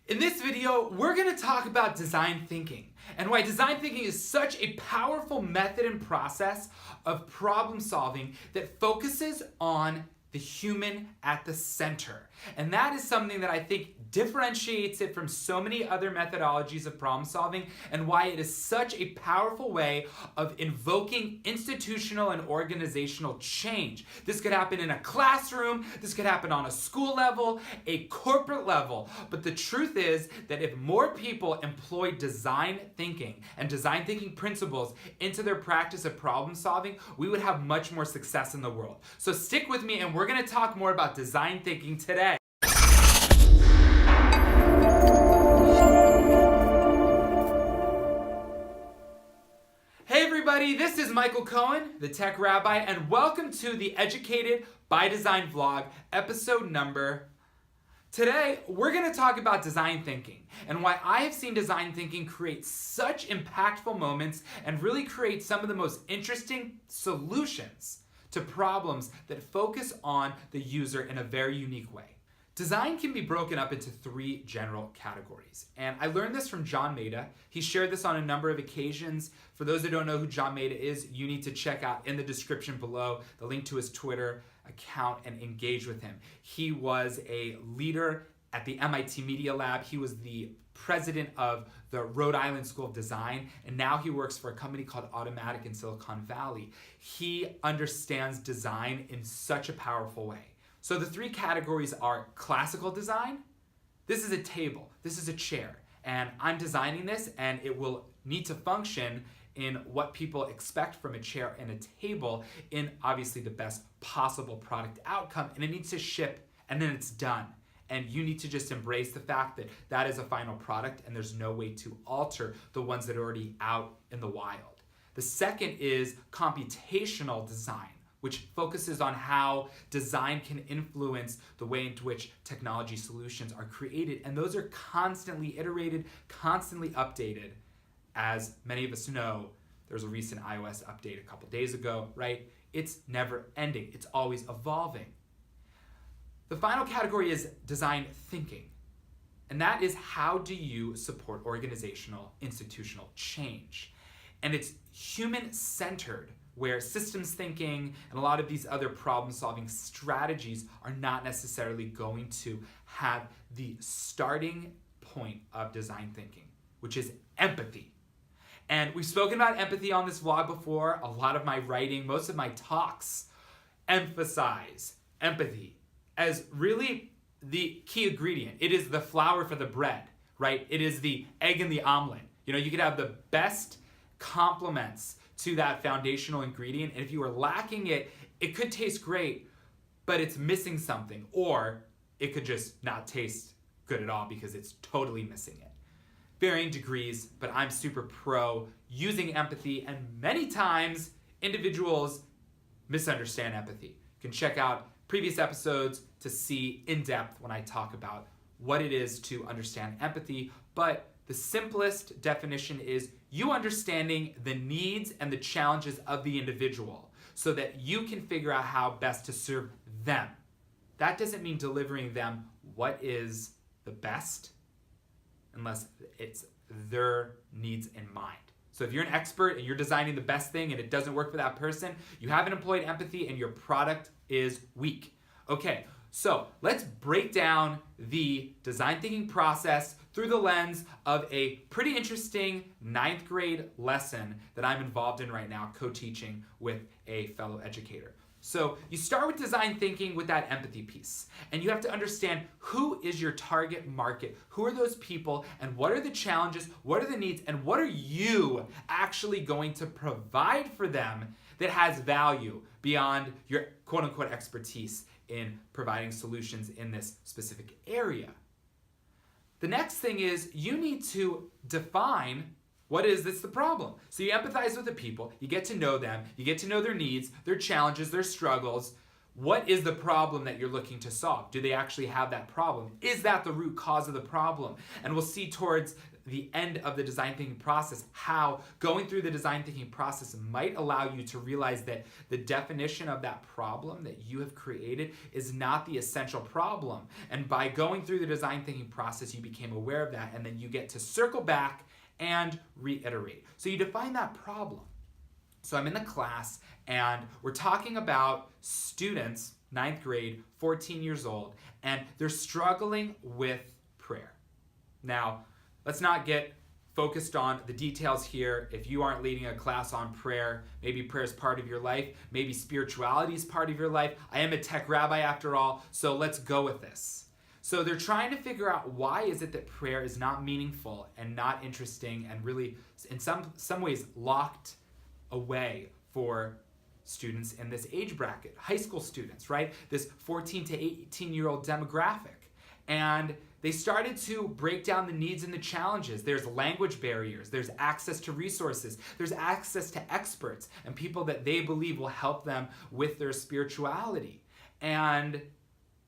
In this video, we're going to talk about design thinking and why design thinking is such a powerful method and process of problem solving that focuses on the human at the center. And that is something that I think differentiates it from so many other methodologies of problem solving and why it is such a powerful way of invoking institutional and organizational change. This could happen in a classroom, this could happen on a school level, a corporate level, but the truth is that if more people employ design thinking and design thinking principles into their practice of problem solving, we would have much more success in the world. So stick with me and we're going to talk more about design thinking today. Hey everybody, this is Michael Cohen, the Tech Rabbi, and welcome to the Educated by Design vlog, episode number. Today, we're going to talk about design thinking and why I have seen design thinking create such impactful moments and really create some of the most interesting solutions to problems that focus on the user in a very unique way. Design can be broken up into three general categories, and I learned this from John Maeda. He shared this on a number of occasions. For those who don't know who John Maeda is, you need to check out in the description below the link to his Twitter account and engage with him. He was a leader at the MIT Media Lab. He was the president of the Rhode Island School of Design, and now he works for a company called Automatic in Silicon Valley. He understands design in such a powerful way. So the three categories are classical design. This is a table, this is a chair, and I'm designing this and it will need to function in what people expect from a chair and a table in obviously the best possible product outcome, and it needs to ship and then it's done. And you need to just embrace the fact that that is a final product and there's no way to alter the ones that are already out in the wild. The second is computational design, which focuses on how design can influence the way in which technology solutions are created. And those are constantly iterated, constantly updated. As many of us know, there was a recent iOS update a couple days ago, right? It's never ending, it's always evolving. The final category is design thinking. And that is, how do you support organizational, institutional change? And it's human-centered, where systems thinking and a lot of these other problem-solving strategies are not necessarily going to have the starting point of design thinking, which is empathy. And we've spoken about empathy on this vlog before. A lot of my writing, most of my talks emphasize empathy as really the key ingredient. It is the flour for the bread, right? It is the egg in the omelet. You know, you could have the best complements to that foundational ingredient, and if you are lacking it, it could taste great, but it's missing something, or it could just not taste good at all because it's totally missing it. Varying degrees, but I'm super pro using empathy, and many times individuals misunderstand empathy. You can check out previous episodes to see in depth when I talk about what it is to understand empathy, but the simplest definition is you understanding the needs and the challenges of the individual so that you can figure out how best to serve them. That doesn't mean delivering them what is the best unless it's their needs in mind. So if you're an expert and you're designing the best thing and it doesn't work for that person, you haven't employed empathy and your product is weak. Okay, so let's break down the design thinking process through the lens of a pretty interesting 9th grade lesson that I'm involved in right now, co-teaching with a fellow educator. So you start with design thinking with that empathy piece, and you have to understand who is your target market, who are those people, and what are the challenges, what are the needs, and what are you actually going to provide for them that has value beyond your quote-unquote expertise in providing solutions in this specific area. The next thing is you need to define what is this the problem. So you empathize with the people, you get to know them, you get to know their needs, their challenges, their struggles. What is the problem that you're looking to solve? Do they actually have that problem? Is that the root cause of the problem? And we'll see towards the end of the design thinking process how going through the design thinking process might allow you to realize that the definition of that problem that you have created is not the essential problem. And by going through the design thinking process, you became aware of that, and then you get to circle back and reiterate. So you define that problem. So I'm in the class and we're talking about students, 9th grade, 14 years old, and they're struggling with prayer. Now, let's not get focused on the details here. If you aren't leading a class on prayer, maybe prayer is part of your life, maybe spirituality is part of your life. I am a tech rabbi after all, so let's go with this. So they're trying to figure out why is it that prayer is not meaningful and not interesting and really, in some ways, locked away for students in this age bracket, high school students, right? This 14 to 18-year-old demographic. And they started to break down the needs and the challenges. There's language barriers, there's access to resources, there's access to experts and people that they believe will help them with their spirituality. And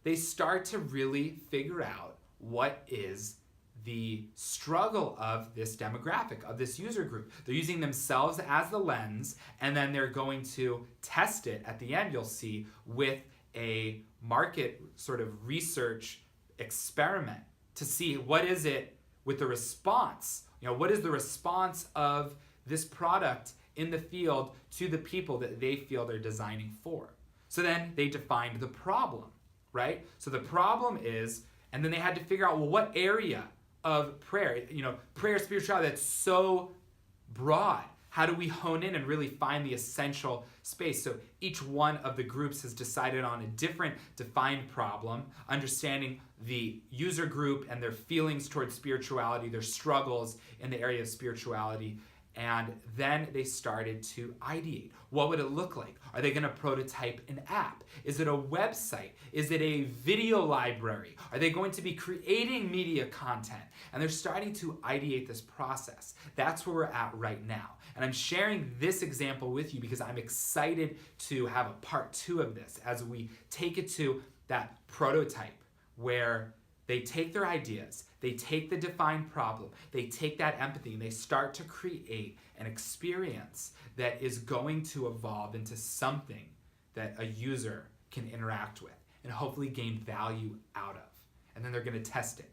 they start to really figure out what is the struggle of this demographic, of this user group. They're using themselves as the lens, and then they're going to test it at the end, you'll see, with a market sort of research experiment to see what is it with the response. What is the response of this product in the field to the people that they feel they're designing for. So then they defined the problem, right? So the problem is, and then they had to figure out, well, what area of prayer, prayer, spirituality, that's so broad. How do we hone in and really find the essential space? So each one of the groups has decided on a different defined problem, understanding the user group and their feelings towards spirituality, their struggles in the area of spirituality. And then they started to ideate. What would it look like? Are they going to prototype an app? Is it a website? Is it a video library? Are they going to be creating media content? And they're starting to ideate this process. That's where we're at right now. And I'm sharing this example with you because I'm excited to have a part 2 of this as we take it to that prototype where they take their ideas, they take the defined problem, they take that empathy, and they start to create an experience that is going to evolve into something that a user can interact with and hopefully gain value out of. And then they're going to test it.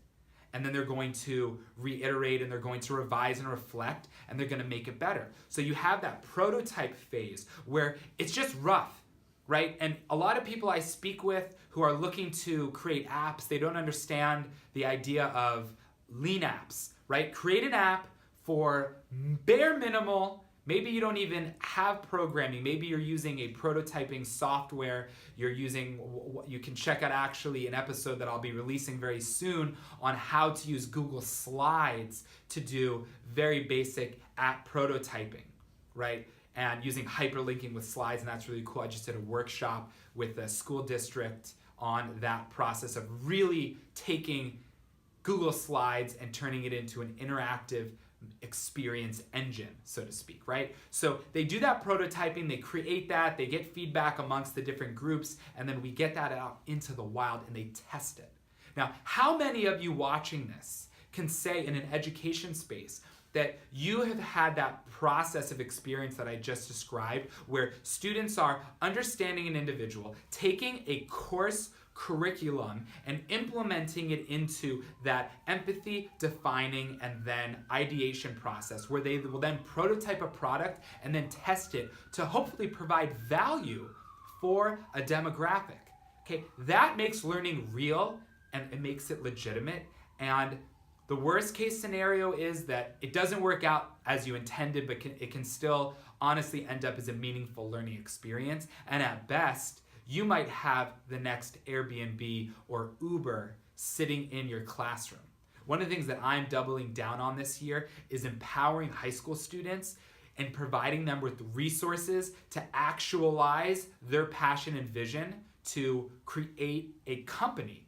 And then they're going to reiterate, and they're going to revise and reflect, and they're going to make it better. So you have that prototype phase where it's just rough, right? And a lot of people I speak with who are looking to create apps, they don't understand the idea of lean apps, right? Create an app for bare minimal. Maybe you don't even have programming. Maybe you're using a prototyping software. You can check out actually an episode that I'll be releasing very soon on how to use Google Slides to do very basic app prototyping, right? And using hyperlinking with slides, and that's really cool. I just did a workshop with the school district on that process of really taking Google Slides and turning it into an interactive experience engine, so to speak, right? So they do that prototyping, they create that, they get feedback amongst the different groups, and then we get that out into the wild and they test it. Now, how many of you watching this can say in an education space that you have had that process of experience that I just described, where students are understanding an individual, taking a course curriculum and implementing it into that empathy, defining, and then ideation process, where they will then prototype a product and then test it to hopefully provide value for a demographic. Okay, that makes learning real and it makes it legitimate. And the worst case scenario is that it doesn't work out as you intended, but it can still honestly end up as a meaningful learning experience. And at best, you might have the next Airbnb or Uber sitting in your classroom. One of the things that I'm doubling down on this year is empowering high school students and providing them with resources to actualize their passion and vision to create a company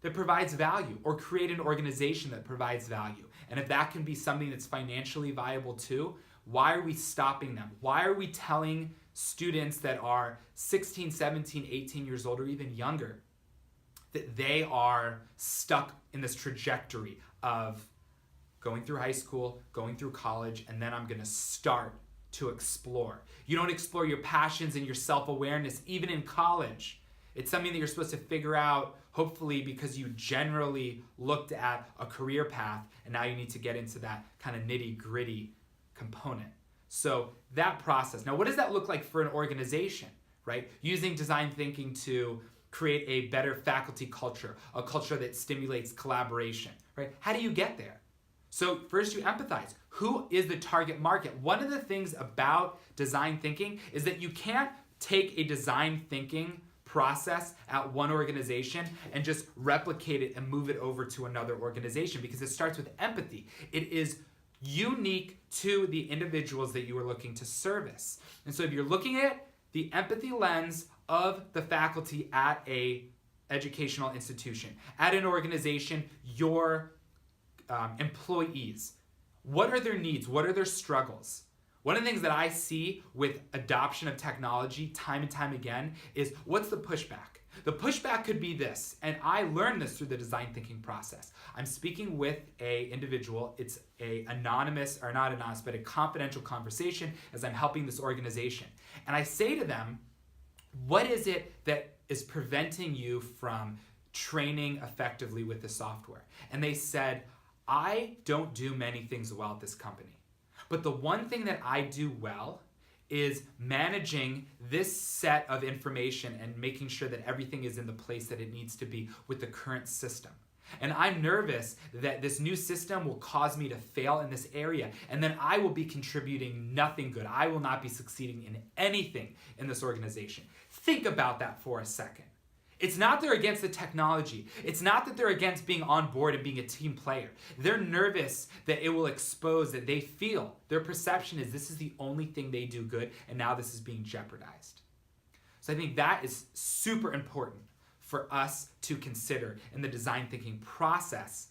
that provides value, or create an organization that provides value. And if that can be something that's financially viable too, why are we stopping them? Why are we telling students that are 16, 17, 18 years old or even younger, that they are stuck in this trajectory of going through high school, going through college, and then I'm gonna start to explore. You don't explore your passions and your self-awareness even in college. It's something that you're supposed to figure out, hopefully, because you generally looked at a career path and now you need to get into that kind of nitty-gritty component. So that process. Now, what does that look like for an organization, right? Using design thinking to create a better faculty culture, a culture that stimulates collaboration, right? How do you get there? So first you empathize. Who is the target market? One of the things about design thinking is that you can't take a design thinking process at one organization and just replicate it and move it over to another organization, because it starts with empathy. It is unique to the individuals that you are looking to service. And so if you're looking at the empathy lens of the faculty at a educational institution, at an organization, your employees, what are their needs? What are their struggles? One of the things that I see with adoption of technology time and time again is, what's the pushback? The pushback could be this, and I learned this through the design thinking process. I'm speaking with an individual. It's a anonymous, or not anonymous, but a confidential conversation as I'm helping this organization. And I say to them, what is it that is preventing you from training effectively with the software? And they said, I don't do many things well at this company, but the one thing that I do well is managing this set of information and making sure that everything is in the place that it needs to be with the current system. And I'm nervous that this new system will cause me to fail in this area, and then I will be contributing nothing good. I will not be succeeding in anything in this organization. Think about that for a second. It's not they're against the technology. It's not that they're against being on board and being a team player. They're nervous that it will expose that they feel. Their perception is this is the only thing they do good, and now this is being jeopardized. So I think that is super important for us to consider in the design thinking process,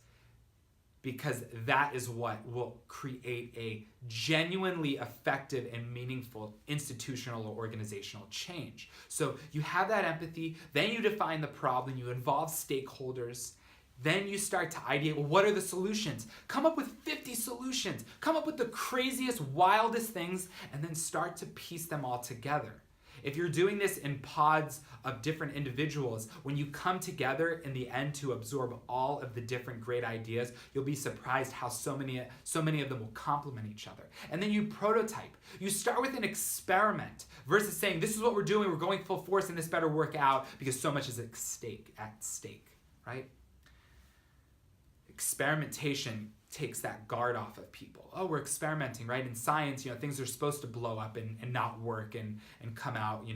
because that is what will create a genuinely effective and meaningful institutional or organizational change. So you have that empathy, then you define the problem, you involve stakeholders, then you start to ideate, well, what are the solutions? Come up with 50 solutions, come up with the craziest, wildest things, and then start to piece them all together. If you're doing this in pods of different individuals, when you come together in the end to absorb all of the different great ideas, you'll be surprised how so many of them will complement each other. And then you prototype. You start with an experiment versus saying, this is what we're doing, we're going full force, and this better work out because so much is at stake, right? Experimentation takes that guard off of people. Oh, we're experimenting, right? In science, things are supposed to blow up and not work and come out,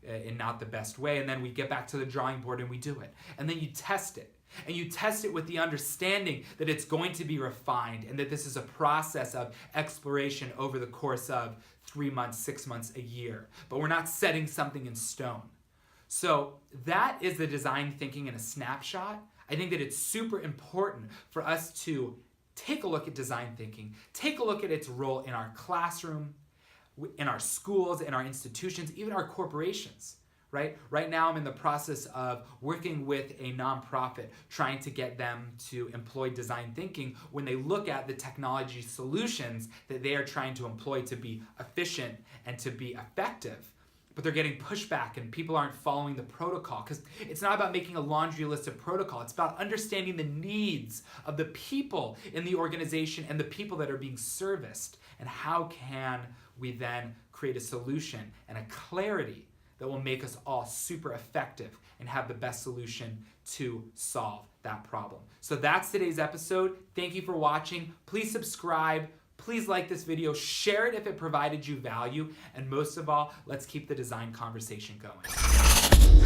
in not the best way. And then we get back to the drawing board and we do it. And then you test it. And you test it with the understanding that it's going to be refined and that this is a process of exploration over the course of 3 months, 6 months, a year. But we're not setting something in stone. So that is the design thinking in a snapshot. I think that it's super important for us to take a look at design thinking, take a look at its role in our classroom, in our schools, in our institutions, even our corporations, right? Right now I'm in the process of working with a nonprofit, trying to get them to employ design thinking when they look at the technology solutions that they are trying to employ to be efficient and to be effective. But they're getting pushback and people aren't following the protocol, because it's not about making a laundry list of protocol. It's about understanding the needs of the people in the organization and the people that are being serviced. And how can we then create a solution and a clarity that will make us all super effective and have the best solution to solve that problem. So that's today's episode. Thank you for watching. Please subscribe. Please like this video, share it if it provided you value, and most of all, let's keep the design conversation going.